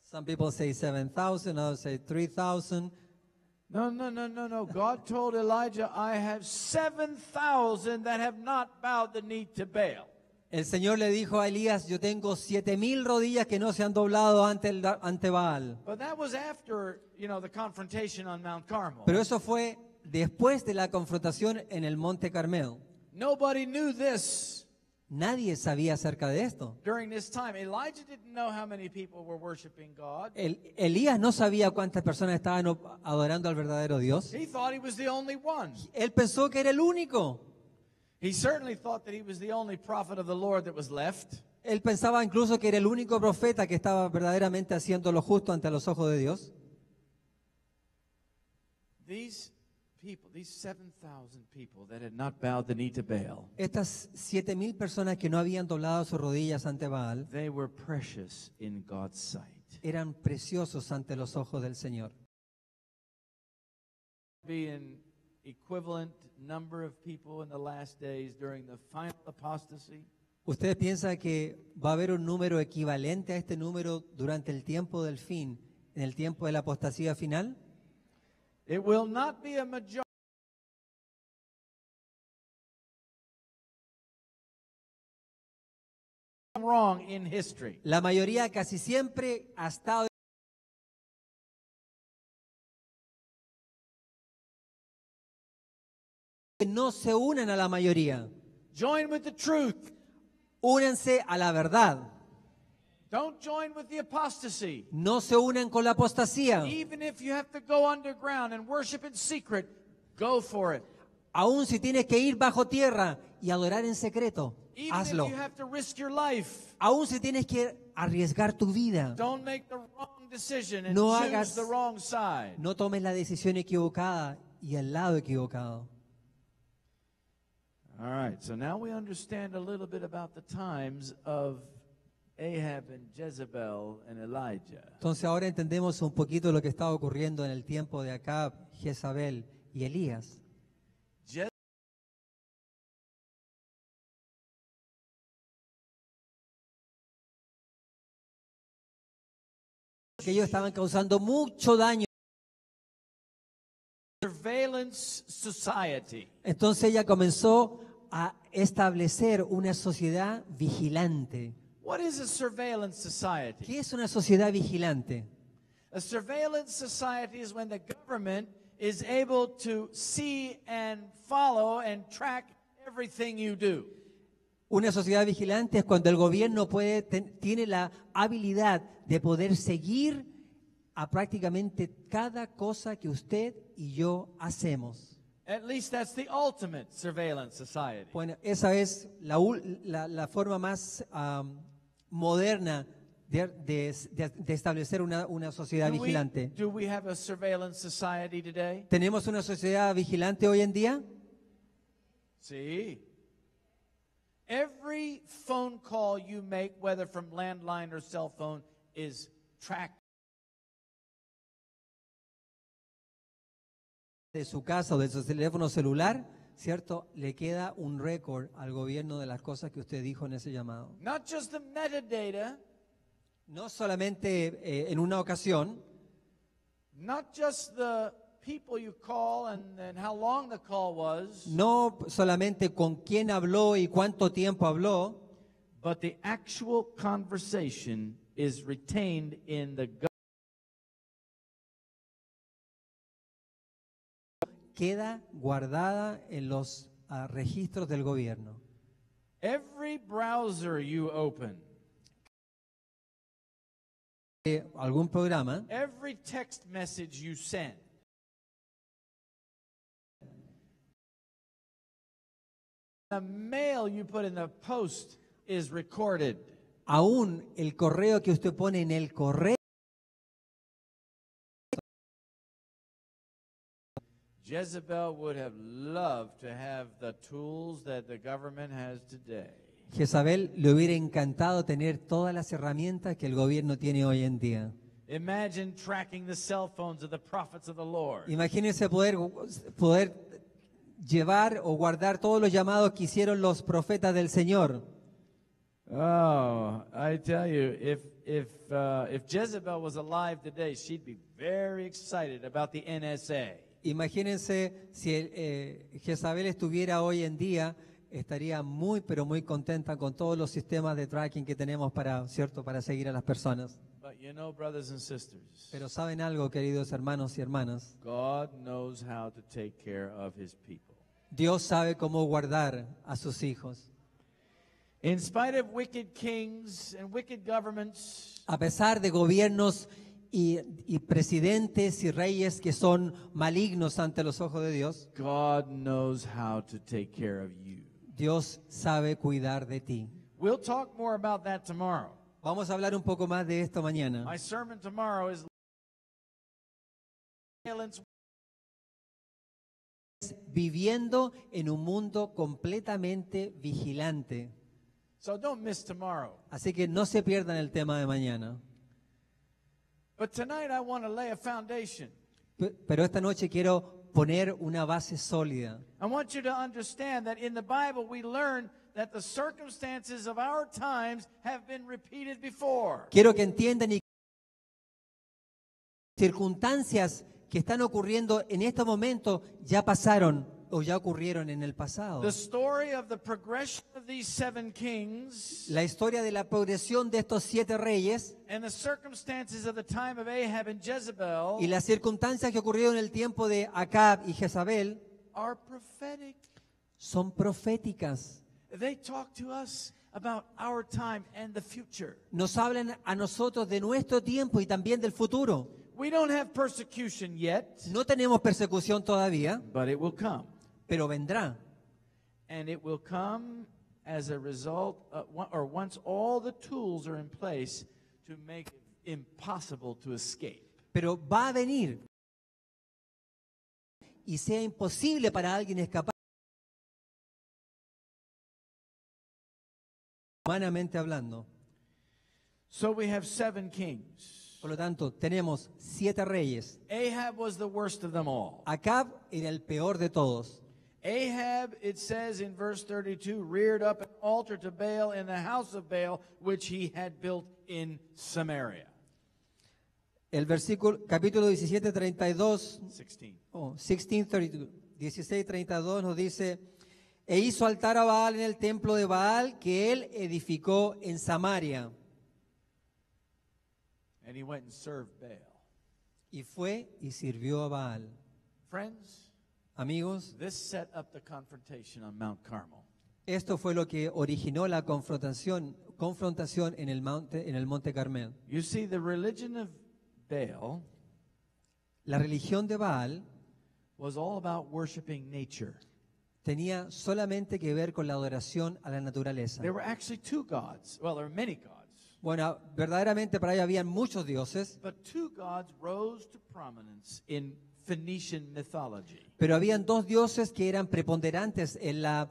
Some people say 7,000, others say 3,000. No. God told Elijah, I have 7,000 that have not bowed the knee to Baal. El Señor le dijo a Elías, yo tengo 7,000 rodillas que no se han doblado ante Baal. But that was after, the confrontation on Mount Carmel. Pero eso fue después de la confrontación en el Monte Carmelo. Nobody knew this Nadie sabía acerca de esto. during this time. Elijah didn't know how many people were worshiping God. Elías no sabía cuántas personas estaban adorando al verdadero Dios. He thought he was the only one. Él pensó que era el único. He certainly thought that he was the only prophet of the Lord that was left. Él pensaba incluso que era el único profeta que estaba verdaderamente haciendo lo justo ante los ojos de Dios. These people, these 7,000 people that had not bowed the knee to Baal, Estas 7,000 personas que no habían doblado sus rodillas ante Baal they were precious in God's sight. eran preciosos ante los ojos del Señor. Be an equivalent number of people in the last days during the final apostasy. ¿Usted piensa que va a haber un número equivalente a este número durante el tiempo del fin, en el tiempo de la apostasía final? It will not be a majority. Wrong in history. La mayoría casi siempre ha estado no se unen a la mayoría. Join with the truth. Únanse a la verdad. Don't join with the apostasy. No se unen con la apostasía. Even if you have to go underground and worship in secret, go for it. Aún si tienes que ir bajo tierra y adorar en secreto, Even hazlo. if you have to risk your life, Aún si tienes que arriesgar tu vida, don't make the wrong decision and No choose hagas- the wrong side. no tomes la decisión equivocada y el lado equivocado. All right, so now we understand a little bit about the times of Ahab and Jezebel and Elijah. Entonces ahora entendemos un poquito lo que estaba ocurriendo en el tiempo de Acab, Jezabel y Elías. Que ellos estaban causando mucho daño. Surveillance society. Entonces ella comenzó a establecer una sociedad vigilante. What is a surveillance society? ¿Qué es una sociedad vigilante? A surveillance society is when the government is able to see and follow and track everything you do. Una sociedad vigilante es cuando el gobierno tiene la habilidad de poder seguir a prácticamente cada cosa que usted y yo hacemos. At least that's the ultimate surveillance society. Bueno, esa es la forma más moderna de establecer una sociedad vigilante. Do we have a surveillance society today? ¿Tenemos una sociedad vigilante hoy en día? See? Every phone call you make, whether from landline or cell phone, is tracked. De su casa o de su teléfono celular, ¿cierto? Le queda un récord al gobierno de las cosas que usted dijo en ese llamado. Not just the metadata, No solamente en una ocasión, not just the people you call and how long the call was, no solamente con quién habló y cuánto tiempo habló, but the actual conversation is retained in the queda guardada en los registros del gobierno. every browser you open, Algún programa, every text message you send, the mail you put in the post is recorded. aún el correo que usted pone en el correo, Jezebel would have loved to have the tools that the government has today. Jezabel le hubiera encantado tener todas las herramientas que el gobierno tiene hoy en día. Imagine tracking the cell phones of the prophets of the Lord. Imagínense poder llevar o guardar todos los llamados que hicieron los profetas del Señor. Oh, I tell you, if Jezebel was alive today, she'd be very excited about the NSA. Imagínense si Jezabel estuviera hoy en día, estaría muy, pero muy contenta con todos los sistemas de tracking que tenemos para, ¿cierto?, para seguir a las personas. But you know, brothers and sisters, Pero ¿saben algo, queridos hermanos y hermanas? God knows how to take care of his people. Dios sabe cómo guardar a sus hijos. In spite of wicked kings and wicked governments, A pesar de gobiernos y presidentes y reyes que son malignos ante los ojos de Dios, God knows how to take care of you. Dios sabe cuidar de ti. We'll talk more about that tomorrow. Vamos a hablar un poco más de esto mañana. My sermon tomorrow is Viviendo en un mundo completamente vigilante. so don't miss tomorrow. Así que no se pierdan el tema de mañana. But tonight I want to lay a foundation. Pero esta noche quiero poner una base sólida. I want you to understand that in the Bible we learn that the circumstances of our times have been repeated before. Quiero que entiendan y circunstancias que están ocurriendo en este momento ya pasaron o ya ocurrieron en el pasado. The story of the progression of these 7 kings La historia de la progresión de estos 7 reyes and the circumstances of the time of Ahab and Jezebel y las circunstancias que ocurrieron en el tiempo de Acab y Jezabel are prophetic. son proféticas. They talk to us about our time and the future. Nos hablan a nosotros de nuestro tiempo y también del futuro. We don't have persecution yet, No tenemos persecución todavía, but it will come. pero vendrá. And it will come as a result, or once all the tools are in place to make it impossible to escape. Pero va a venir y sea imposible para alguien escapar. Humanamente hablando. So we have 7 kings. Por lo tanto, tenemos 7 reyes. Ahab was the worst of them all. Acab era el peor de todos. Ahab, it says in verse 32, reared up an altar to Baal in the house of Baal, which he had built in Samaria. El versículo, capítulo 17, 32, 16. 16:32, 16:32 nos dice, e hizo altar a Baal en el templo de Baal que él edificó en Samaria. And he went and served Baal. Y fue y sirvió a Baal. Friends, Amigos, this set up the confrontation on Mount Carmel. esto fue lo que originó la confrontación en el monte Carmel. You see, the religion of Baal La religión de Baal was all about worshiping nature. tenía solamente que ver con la adoración a la naturaleza. There were actually 2 gods. Well, there were many gods. Bueno, verdaderamente para ellos habían muchos dioses, But 2 gods rose to prominence in Phoenician mythology. pero habían 2 dioses que eran preponderantes en la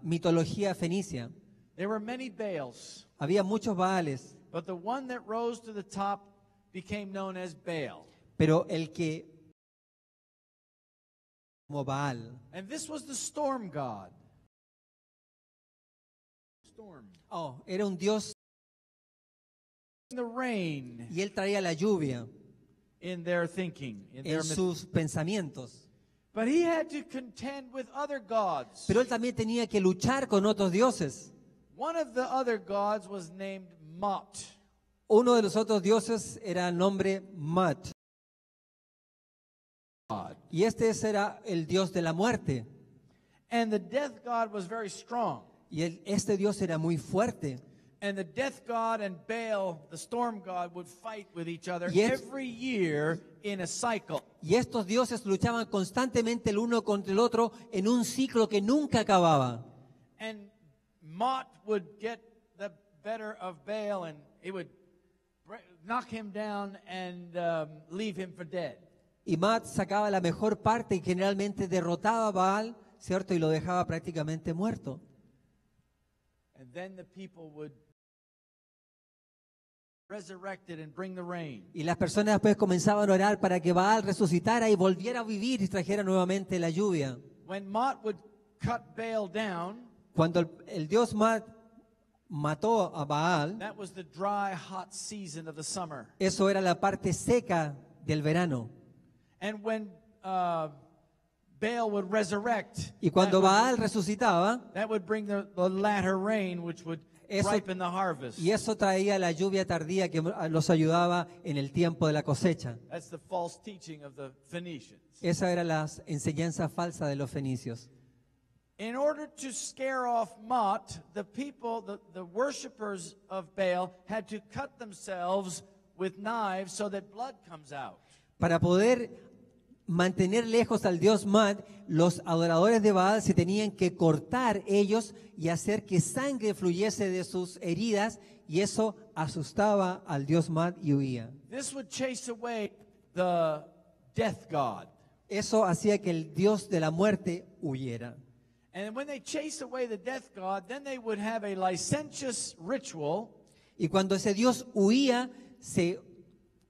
mitología fenicia. There were many Baals, Había muchos Baales, but the one that rose to the top became known as Baal. pero el que como Baal. And this was the storm god. Storm. Oh, era un dios The rain y él traía la lluvia in their thinking, in their en sus pensamientos. But he had to contend with other gods. Pero él también tenía que luchar con otros dioses. One of the other gods was named Mot. Uno de los otros dioses era el nombre Mat. Y este era el dios de la muerte. And the death god was very strong. Y este dios era muy fuerte. And the death god and Baal, the storm god, would fight with each other Yes. every year in a cycle. Y estos dioses luchaban constantemente el uno contra el otro en un ciclo que nunca acababa. And Mot would get the better of Baal and he would knock him down and leave him for dead. Y Mat sacaba la mejor parte y generalmente derrotaba a Baal, ¿cierto? Y lo dejaba prácticamente muerto. And then the people would resurrect it and bring the rain. Y las personas después comenzaban a orar para que Baal resucitara y volviera a vivir y trajera nuevamente la lluvia. When Mot would cut Baal down, Cuando el dios mató a Baal, that was the dry, hot season of the summer. eso era la parte seca del verano. And when Baal would resurrect, Y cuando Baal resucitaba, that would bring the latter rain, which would Eso- ripen the harvest. y eso traía la lluvia tardía que los ayudaba en el tiempo de la cosecha. That's the false teaching of the Phoenicians. Esa era la enseñanza falsa de los fenicios. In order to scare off Mot, the people, the worshipers of Baal, had to cut themselves with knives so that blood comes out. Para poder mantener lejos al dios Mat, los adoradores de Baal se tenían que cortar ellos y hacer que sangre fluyese de sus heridas, y eso asustaba al dios Mat y huía. This would chase away the death god. Eso hacía que el dios de la muerte huyera. And when they chased away the death god, then they would have a licentious ritual Y cuando ese dios huía, se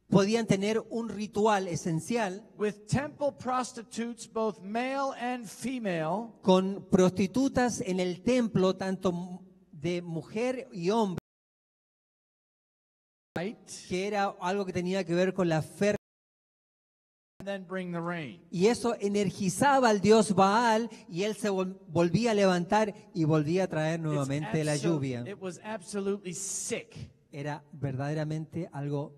podían tener un ritual esencial with temple prostitutes, both male and female, con prostitutas en el templo, tanto de mujer y hombre, right? que era algo que tenía que ver con la fertilidad. And then bring the rain. Y eso energizaba al dios Baal, y él se volvía a levantar y volvía a traer nuevamente la lluvia. It was absolutely sick. Era verdaderamente algo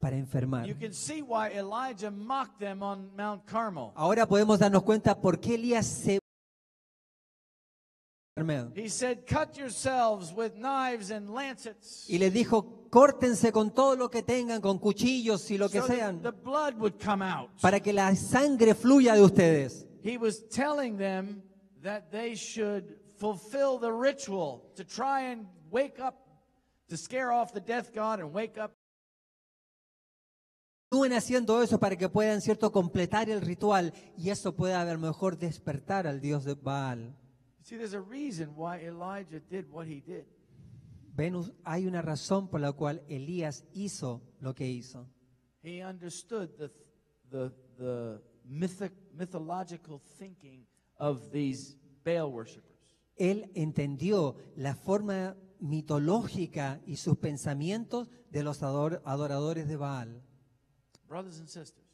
para enfermar. You can see why Elijah mocked them on Mount Carmel. Ahora podemos darnos cuenta por qué Elías se He said, "Cut yourselves with knives and lancets, y les dijo: córtense con todo lo que tengan, con cuchillos y lo que so that sean, the blood would come out." para que la sangre fluya de ustedes. He was telling them that they should fulfill the ritual to try and wake up, to scare off the death god and wake up. Continúen haciendo eso para que puedan, cierto, completar el ritual, y eso pueda a lo mejor despertar al dios de Baal. See, there's a reason why Elijah did what he did. Venus, hay una razón por la cual Elías hizo lo que hizo. He understood the mythological thinking of these Baal worshipers. Él entendió la forma mitológica y sus pensamientos de los adoradores de Baal. Brothers and sisters,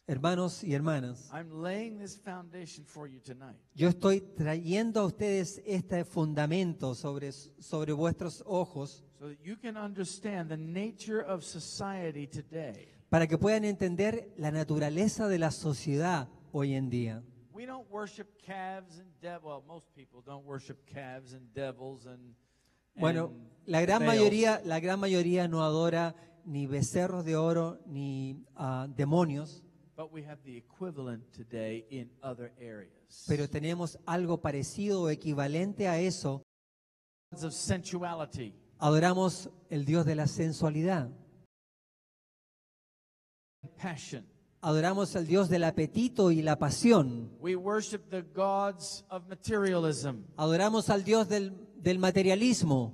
Hermanos y hermanas, I'm laying this foundation for you tonight. yo estoy trayendo a ustedes este fundamento sobre vuestros ojos So that you can understand the nature of society today. para que puedan entender la naturaleza de la sociedad hoy en día. We don't worship calves and devils. Well, most people don't worship calves and devils and Bueno, la gran mayoría no adora ni becerros de oro ni demonios, but we have the equivalent today in other areas. pero tenemos algo parecido o equivalente a eso. Gods of sensuality, Adoramos el Dios de la sensualidad. passion. Adoramos al Dios del apetito y la pasión. We worship the gods of materialism. Adoramos al Dios del materialismo.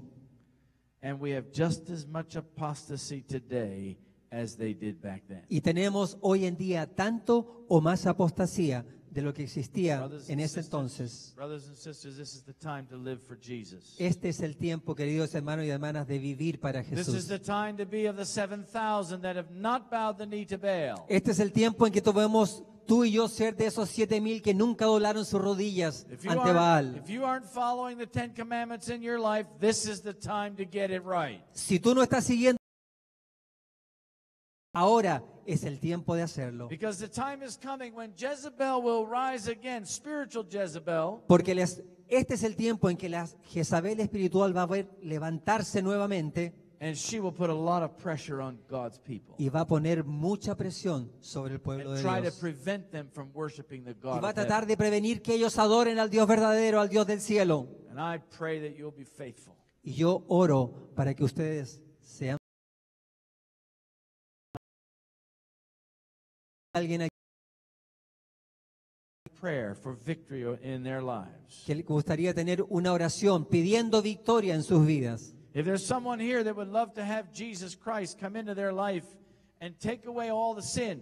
And we have just as much apostasy today as they did back then. Y tenemos hoy en día tanto o más apostasía de lo que existía Brothers en and ese sisters, entonces. brothers and sisters, this is the time to live for Jesus. Este es el tiempo, queridos hermanos y hermanas, de vivir para This is Jesús. the time to be of the 7,000 that have not bowed the knee to Baal. Este es el tiempo en que podemos tú y yo ser de esos 7,000 que nunca doblaron sus rodillas ante Baal. If you aren't following the 10 commandments in your life, this is the time to get it right. Si tú no estás siguiendo, ahora es el tiempo de hacerlo. Because the time is coming when Jezebel will rise again, spiritual Jezebel, Porque este es el tiempo en que la Jezabel espiritual va a levantarse nuevamente and she will put a lot of pressure on God's people y va a poner mucha presión sobre el pueblo and de try to Dios. prevent them from worshiping the Y God va a of tratar heaven. de prevenir que ellos adoren al Dios verdadero, al Dios del cielo. And I pray that you'll be faithful. Y yo oro para que ustedes sean alguien aquí Prayer for victory in their lives. que le gustaría tener una oración pidiendo victoria en sus vidas. If there's someone here that would love to have Jesus Christ come into their life and take away all the sin,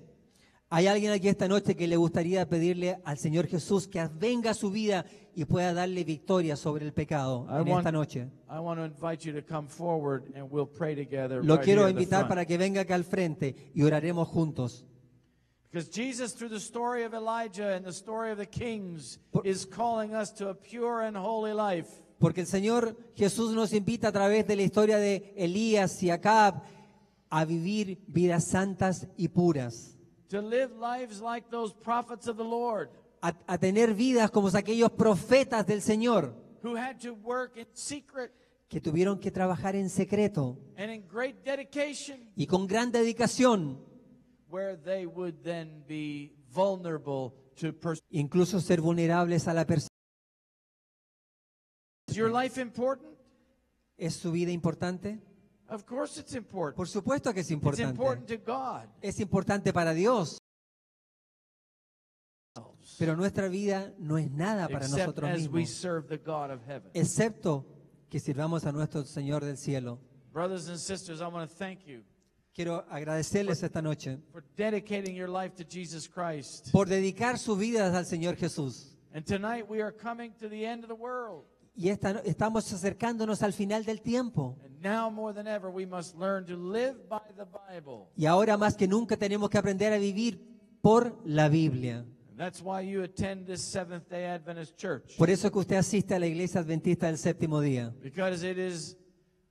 ¿Hay alguien aquí esta noche que le gustaría pedirle al Señor Jesús que venga a su vida y pueda darle victoria sobre el pecado en esta noche? I want to invite you to come forward and we'll pray together. Lo right quiero here at the invitar front. para que venga acá al frente y oraremos juntos. Because Jesus, through the story of Elijah and the story of the kings, Por- is calling us to a pure and holy life. Porque el Señor Jesús nos invita a través de la historia de Elías y Acab a vivir vidas santas y puras. To live lives like those prophets of the Lord A tener vidas como aquellos profetas del Señor who had to work in secret que tuvieron que trabajar en secreto and in great dedication, y con gran dedicación, where they would then be vulnerable to persecution. incluso ser vulnerables a la persecución. Is your life important? ¿Es su vida importante? Of course it's important. Por supuesto que es It's important importante. to God. Es importante para Dios, pero nuestra vida no es nada para Except nosotros as we mismos, serve the God of heaven. excepto que sirvamos a nuestro Señor del cielo. Brothers and sisters, I want to thank you Quiero agradecerles esta noche for dedicating your life to Jesus Christ. por dedicar sus vidas al Señor Jesús. And tonight we are coming to the end of the world. Y estamos acercándonos al final del tiempo. And now more than ever we must learn to live by the Bible. Y ahora más que nunca tenemos que aprender a vivir por la Biblia. And that's why you attend this Seventh-day Adventist church. Por eso es que usted asiste a la iglesia adventista del séptimo día. Because it is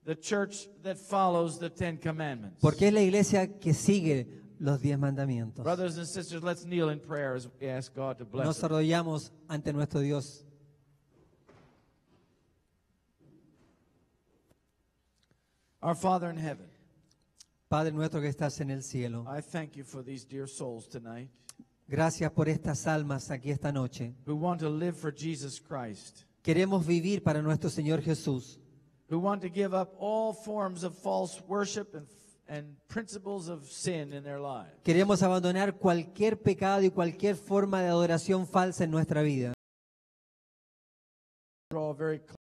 the church that follows the Ten Commandments. Porque es la iglesia que sigue los 10 mandamientos. Brothers and sisters, let's kneel in prayer as we ask God to bless Nos us. arrodillamos ante nuestro Dios. Our Father in heaven, Padre nuestro que estás en el cielo, I thank you for these dear souls tonight gracias por estas almas aquí esta noche. who want to live for Jesus Christ, Queremos vivir para nuestro Señor Jesús, who want to give up all forms of false worship and principles of sin in their lives. queremos abandonar cualquier pecado y cualquier forma de adoración falsa en nuestra vida. Draw very close.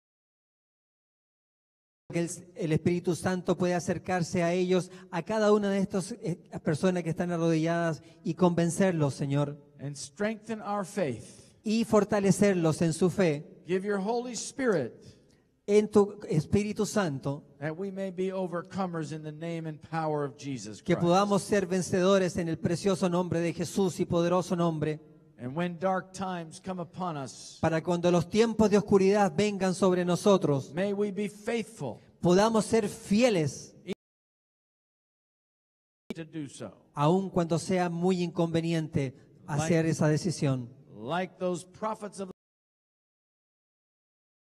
Que el Espíritu Santo puede acercarse a ellos, a cada una de estas personas que están arrodilladas y convencerlos, Señor, And strengthen our faith. y fortalecerlos en su fe, Give your Holy Spirit en tu Espíritu Santo, that we may be overcomers in the name and power of Jesus que Christ. podamos ser vencedores en el precioso nombre de Jesús y poderoso nombre, And when dark times come upon us, para cuando los tiempos de oscuridad vengan sobre nosotros, may we be faithful podamos ser fieles, to do so. aun cuando sea muy inconveniente hacer esa decisión. Like those prophets of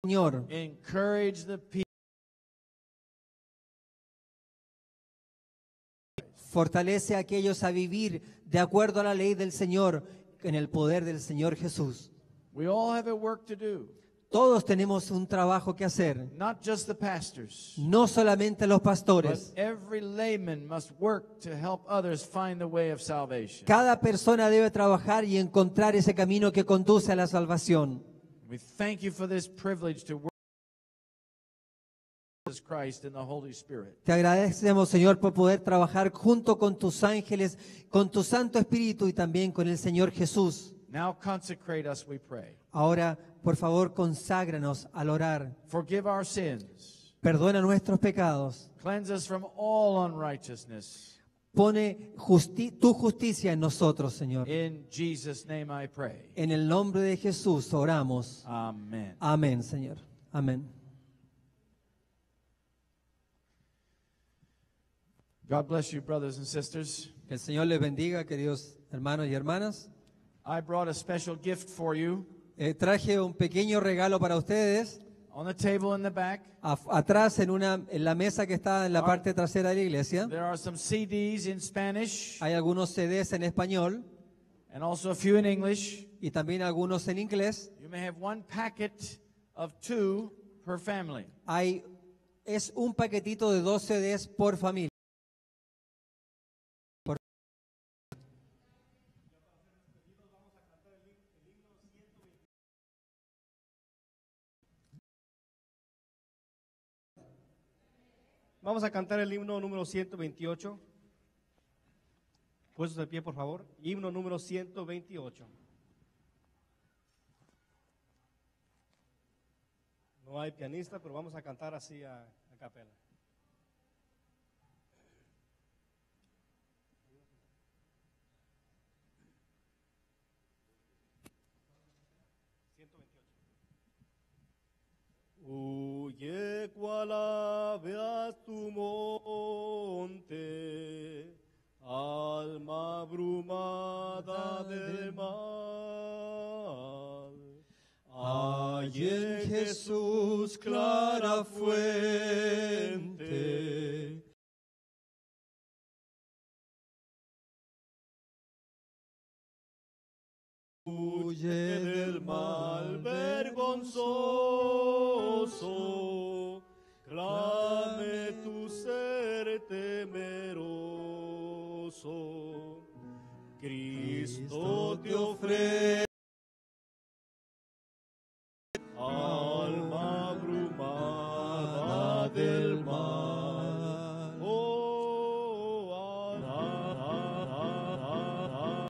Señor, encourage the people. fortalece a aquellos a vivir de acuerdo a la ley del Señor, en el poder del Señor Jesús. We all have a work to do, Todos tenemos un trabajo que hacer, not just the pastors, no solamente los but pastores. every layman must work to help others find the way of salvation. Cada persona debe trabajar y encontrar ese camino que conduce a la salvación. We thank you for this privilege to work with Jesus Christ and the Holy Spirit. Te agradecemos, Señor, por poder trabajar junto con tus ángeles, con tu Santo Espíritu y también con el Señor Jesús. Now consecrate us, we pray. Ahora, por favor, conságranos al orar. Forgive our sins. Perdona nuestros pecados. Cleanse us from all unrighteousness. Pone tu justicia en nosotros, Señor. In Jesus' name I pray. En el nombre de Jesús oramos. Amen. Amén, Señor. Amén. God bless you, brothers and sisters. Que el Señor les bendiga, queridos hermanos y hermanas. I brought a special gift for you Traje un pequeño regalo para ustedes. on the table in the back. Atrás en la mesa que está en la parte trasera de la iglesia. There are some CDs in Spanish Hay algunos CDs en español and also a few in English. y también algunos en inglés. You may have one packet of 2 per family. Es un paquetito de 2 CDs por familia. Vamos a cantar el himno número 128. Puestos de pie, por favor. Himno número 128. No hay pianista, pero vamos a cantar así a capela. Huye cual ave a tu monte, alma abrumada del mal. Hay en Jesús clara fuente, huye del mal vergonzoso, clame tu ser temeroso. Cristo te ofrece